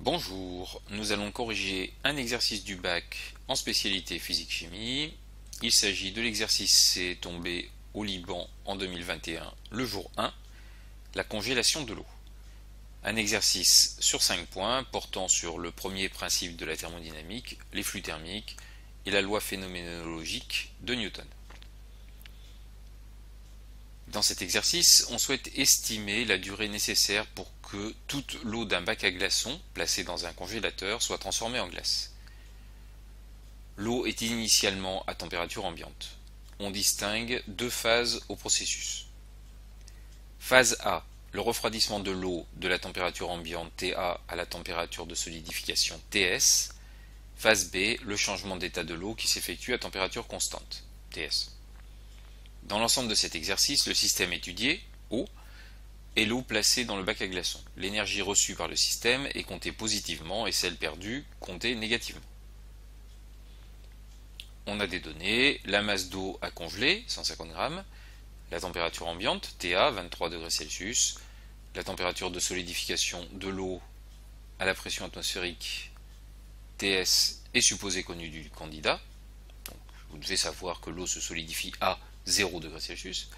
Bonjour, nous allons corriger un exercice du bac en spécialité physique-chimie. Il s'agit de l'exercice C tombé au Liban en 2021, le jour 1, la congélation de l'eau. Un exercice sur 5 points portant sur le premier principe de la thermodynamique, les flux thermiques et la loi phénoménologique de Newton. Dans cet exercice, on souhaite estimer la durée nécessaire pour que toute l'eau d'un bac à glaçons placé dans un congélateur soit transformée en glace. L'eau est initialement à température ambiante. On distingue deux phases au processus. Phase A, le refroidissement de l'eau de la température ambiante TA à la température de solidification TS. Phase B, le changement d'état de l'eau qui s'effectue à température constante TS. Dans l'ensemble de cet exercice, le système étudié, eau, est l'eau placée dans le bac à glaçons. L'énergie reçue par le système est comptée positivement et celle perdue comptée négativement. On a des données, la masse d'eau à congeler, 150 grammes, la température ambiante, TA, 23 degrés Celsius, la température de solidification de l'eau à la pression atmosphérique, TS, est supposée connue du candidat. Donc, vous devez savoir que l'eau se solidifie à 0 degrés Celsius.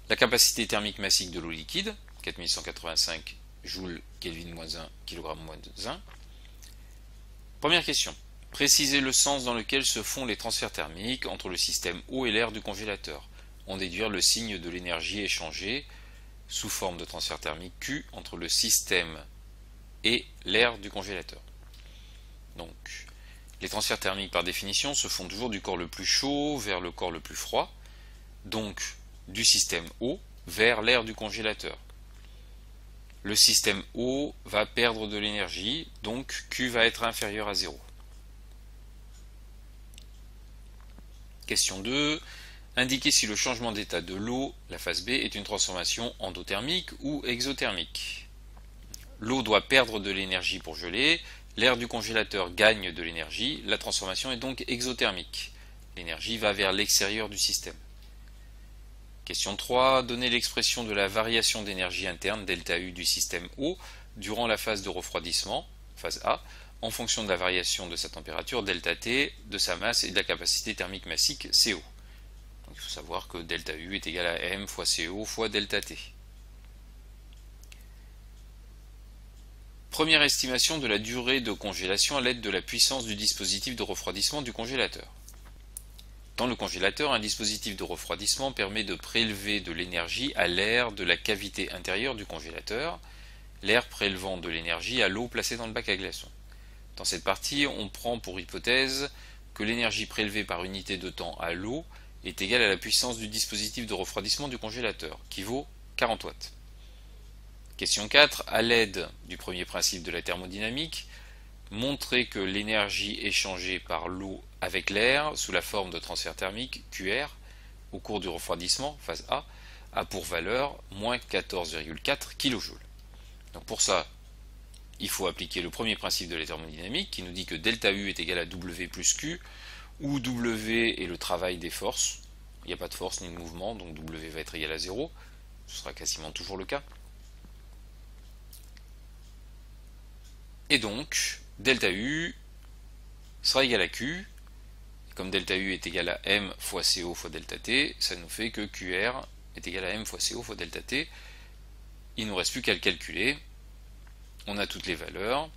La capacité thermique massique de l'eau liquide, 4185 joules Kelvin-1, kg-1. Première question. Précisez le sens dans lequel se font les transferts thermiques entre le système eau et l'air du congélateur. En déduire le signe de l'énergie échangée sous forme de transfert thermique Q entre le système et l'air du congélateur. Donc, les transferts thermiques par définition se font toujours du corps le plus chaud vers le corps le plus froid, donc du système eau vers l'air du congélateur. Le système eau va perdre de l'énergie, donc Q va être inférieur à 0. Question 2. Indiquez si le changement d'état de l'eau, la phase B, est une transformation endothermique ou exothermique. L'eau doit perdre de l'énergie pour geler, l'air du congélateur gagne de l'énergie, la transformation est donc exothermique. L'énergie va vers l'extérieur du système. Question 3. Donnez l'expression de la variation d'énergie interne ΔU du système eau durant la phase de refroidissement, phase A, en fonction de la variation de sa température ΔT, de sa masse et de la capacité thermique massique CO. Donc il faut savoir que ΔU est égal à M fois CO fois ΔT. Première estimation de la durée de congélation à l'aide de la puissance du dispositif de refroidissement du congélateur. Dans le congélateur, un dispositif de refroidissement permet de prélever de l'énergie à l'air de la cavité intérieure du congélateur, l'air prélevant de l'énergie à l'eau placée dans le bac à glaçons. Dans cette partie, on prend pour hypothèse que l'énergie prélevée par unité de temps à l'eau est égale à la puissance du dispositif de refroidissement du congélateur, qui vaut 40 watts. Question 4. À l'aide du premier principe de la thermodynamique, montrez que l'énergie échangée par l'eau avec l'air sous la forme de transfert thermique QR au cours du refroidissement, phase A pour valeur moins 14,4 kJ. Donc pour ça, il faut appliquer le premier principe de la thermodynamique qui nous dit que ΔU est égal à W plus Q, où W est le travail des forces. Il n'y a pas de force ni de mouvement, donc W va être égal à 0. Ce sera quasiment toujours le cas. Et donc, ΔU sera égal à Q. Comme ΔU est égal à M fois CO fois ΔT, ça nous fait que QR est égal à M fois CO fois ΔT. Il ne nous reste plus qu'à le calculer. On a toutes les valeurs.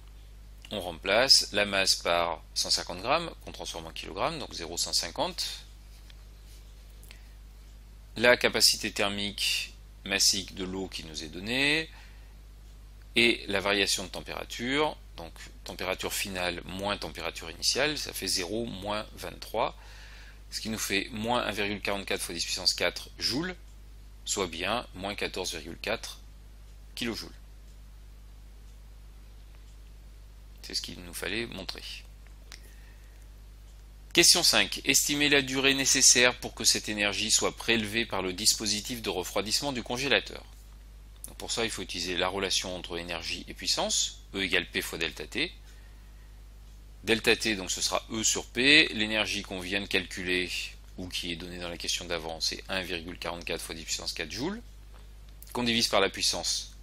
On remplace la masse par 150 grammes, qu'on transforme en kg, donc 0,150. La capacité thermique massique de l'eau qui nous est donnée. Et la variation de température, donc température finale moins température initiale, ça fait 0 moins 23, ce qui nous fait moins 1,44 fois 10 puissance 4 joules, soit bien moins 14,4 kJ. C'est ce qu'il nous fallait montrer. Question 5. Estimez la durée nécessaire pour que cette énergie soit prélevée par le dispositif de refroidissement du congélateur. Donc pour ça, il faut utiliser la relation entre énergie et puissance, E égale P fois ΔT. ΔT, donc ce sera E sur P. L'énergie qu'on vient de calculer, ou qui est donnée dans la question d'avant, c'est 1,44 fois 10 puissance 4 joules, qu'on divise par la puissance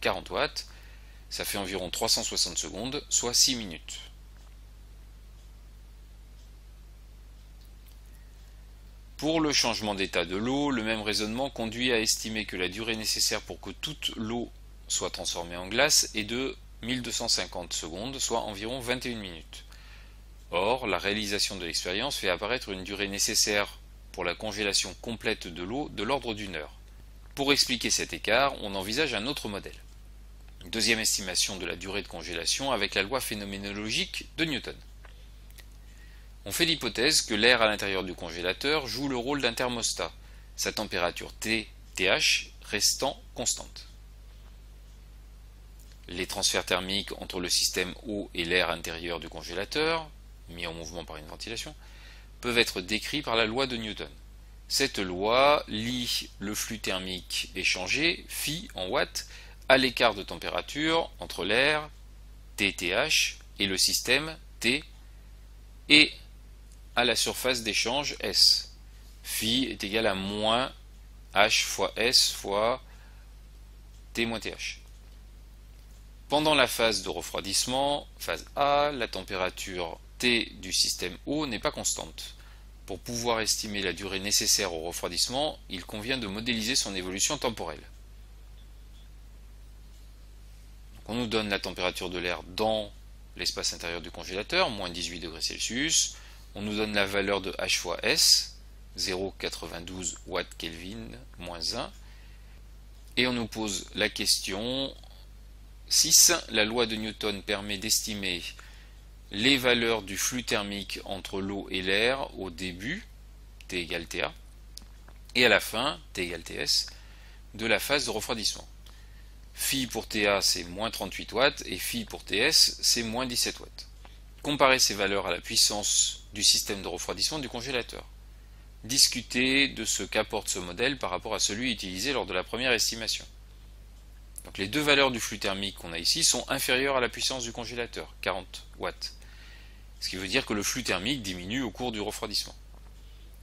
40 watts. Ça fait environ 360 secondes, soit 6 minutes. Pour le changement d'état de l'eau, le même raisonnement conduit à estimer que la durée nécessaire pour que toute l'eau soit transformée en glace est de 1250 secondes, soit environ 21 minutes. Or, la réalisation de l'expérience fait apparaître une durée nécessaire pour la congélation complète de l'eau de l'ordre d'une heure. Pour expliquer cet écart, on envisage un autre modèle. Une deuxième estimation de la durée de congélation avec la loi phénoménologique de Newton. On fait l'hypothèse que l'air à l'intérieur du congélateur joue le rôle d'un thermostat, sa température TH restant constante. Les transferts thermiques entre le système eau et l'air intérieur du congélateur, mis en mouvement par une ventilation, peuvent être décrits par la loi de Newton. Cette loi lie le flux thermique échangé, phi en watts, à l'écart de température entre l'air, TTH, et le système, T, et à la surface d'échange, S. Phi est égal à moins H fois S fois T moins TH. Pendant la phase de refroidissement, phase A, la température T du système O n'est pas constante. Pour pouvoir estimer la durée nécessaire au refroidissement, il convient de modéliser son évolution temporelle. Donc on nous donne la température de l'air dans l'espace intérieur du congélateur, moins 18 degrés Celsius. On nous donne la valeur de H fois S, 0,92 Watt Kelvin, moins 1. Et on nous pose la question 6. La loi de Newton permet d'estimer les valeurs du flux thermique entre l'eau et l'air au début, T égale TA, et à la fin, T égale TS, de la phase de refroidissement. Phi pour TA c'est moins 38 watts et phi pour TS c'est moins 17 watts. Comparez ces valeurs à la puissance du système de refroidissement du congélateur. Discutez de ce qu'apporte ce modèle par rapport à celui utilisé lors de la première estimation. Donc les deux valeurs du flux thermique qu'on a ici sont inférieures à la puissance du congélateur, 40 watts. Ce qui veut dire que le flux thermique diminue au cours du refroidissement.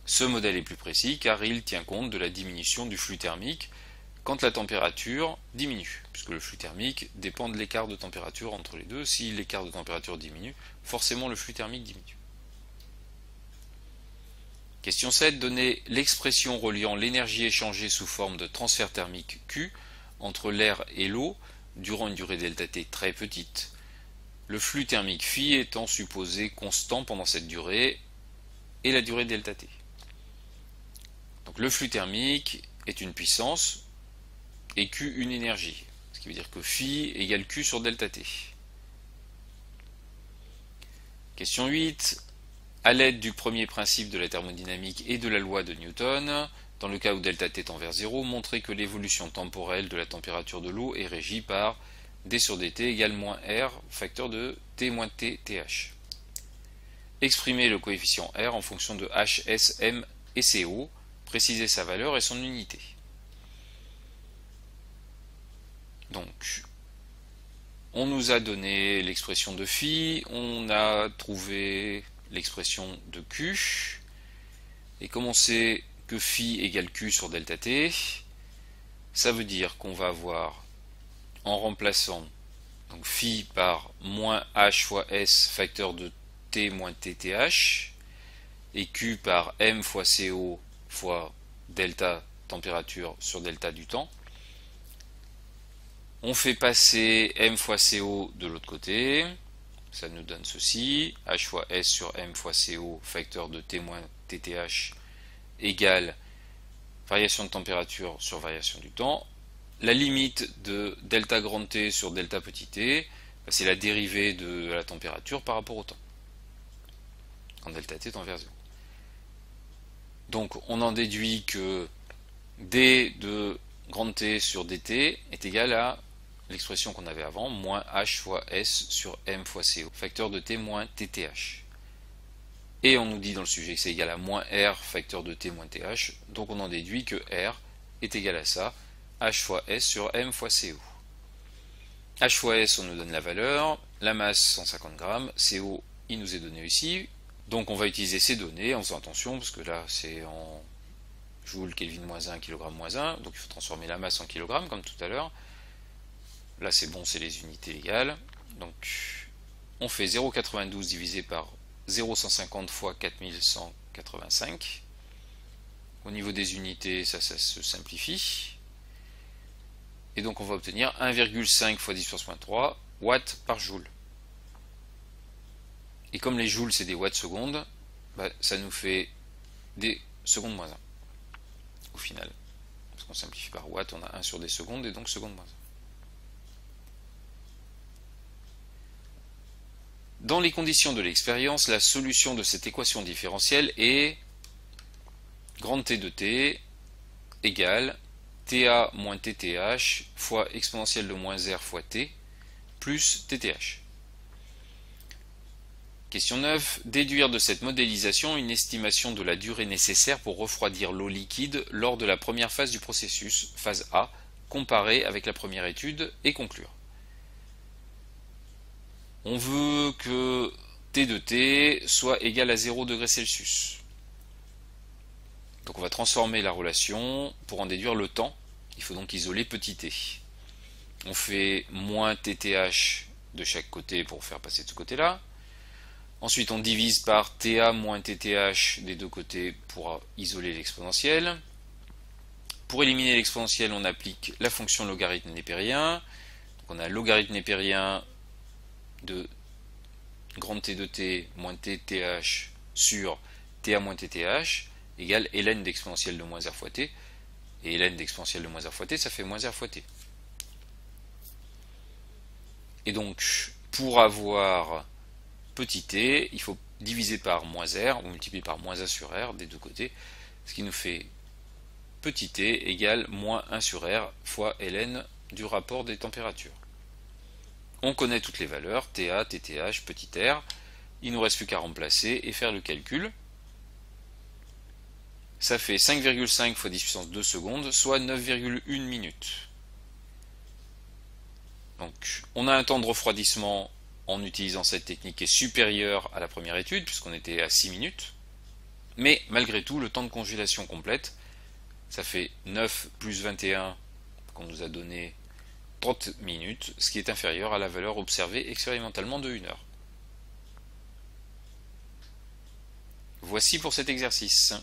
Ce modèle est plus précis car il tient compte de la diminution du flux thermique quand la température diminue, puisque le flux thermique dépend de l'écart de température entre les deux. Si l'écart de température diminue, forcément le flux thermique diminue. Question 7. Donnez l'expression reliant l'énergie échangée sous forme de transfert thermique Q entre l'air et l'eau durant une durée ΔT très petite, le flux thermique phi étant supposé constant pendant cette durée et la durée ΔT. Donc le flux thermique est une puissance et Q une énergie, ce qui veut dire que phi égale Q sur ΔT. Question 8. À l'aide du premier principe de la thermodynamique et de la loi de Newton, dans le cas où ΔT tend vers 0, montrez que l'évolution temporelle de la température de l'eau est régie par d sur dt égale moins R, facteur de T moins T, TH. Exprimez le coefficient R en fonction de H, S, M et CO, précisez sa valeur et son unité. Donc, on nous a donné l'expression de phi, on a trouvé l'expression de Q, et comme on sait que phi égale Q sur ΔT, ça veut dire qu'on va avoir, en remplaçant donc phi par moins H fois S facteur de T moins TTH, et Q par M fois CO fois delta température sur delta du temps. On fait passer M fois CO de l'autre côté, ça nous donne ceci, H fois S sur M fois CO facteur de T moins TTH égale variation de température sur variation du temps. La limite de delta grand T sur delta petit t, c'est la dérivée de la température par rapport au temps, quand delta t tend vers 0. Donc on en déduit que d de grand T sur dt est égal à l'expression qu'on avait avant, moins H fois S sur M fois CO, facteur de T moins TTH. Et on nous dit dans le sujet que c'est égal à moins R, facteur de T moins TH, donc on en déduit que R est égal à ça, H fois S sur M fois CO. H fois S, on nous donne la valeur, la masse 150 grammes, CO, il nous est donné ici, donc on va utiliser ces données en faisant attention, parce que là c'est en joule Kelvin moins 1, kg moins 1, donc il faut transformer la masse en kg comme tout à l'heure. là c'est bon, c'est les unités légales. Donc on fait 0,92 divisé par 0,150 fois 4185. Au niveau des unités, ça se simplifie. Et donc on va obtenir 1,5 fois 10 puissance moins 3 watts par joule. Et comme les joules c'est des watts secondes, ça nous fait des secondes moins 1 au final. Parce qu'on simplifie par watts, on a 1 sur des secondes et donc secondes moins 1. Dans les conditions de l'expérience, la solution de cette équation différentielle est grande T de T égale TA moins TTH fois exponentielle de moins R fois T plus TTH. Question 9. Déduire de cette modélisation une estimation de la durée nécessaire pour refroidir l'eau liquide lors de la première phase du processus, phase A, comparée avec la première étude, et conclure. On veut que T de T soit égal à 0 degré Celsius. Donc on va transformer la relation pour en déduire le temps. Il faut donc isoler petit t. On fait moins TTH de chaque côté pour faire passer de ce côté-là. Ensuite on divise par TA moins TTH des deux côtés pour isoler l'exponentielle. Pour éliminer l'exponentielle, on applique la fonction logarithme népérien. Donc on a logarithme népérien de grande T de T moins TTH sur TA moins TTH égale ln d'exponentielle de moins R fois T. Et ln d'exponentielle de moins R fois T, ça fait moins R fois T. Et donc, pour avoir petit t, il faut diviser par moins R, ou multiplier par moins 1 sur R des deux côtés, ce qui nous fait petit t égale moins 1 sur R fois ln du rapport des températures. On connaît toutes les valeurs, TA, TTH, petit r. Il ne nous reste plus qu'à remplacer et faire le calcul. Ça fait 5,5 fois 10 puissance 2 secondes, soit 9,1 minutes. Donc, on a un temps de refroidissement en utilisant cette technique qui est supérieur à la première étude, puisqu'on était à 6 minutes. Mais malgré tout, le temps de congélation complète, ça fait 9 plus 21 qu'on nous a donné 30 minutes, ce qui est inférieur à la valeur observée expérimentalement de 1 heure. Voici pour cet exercice.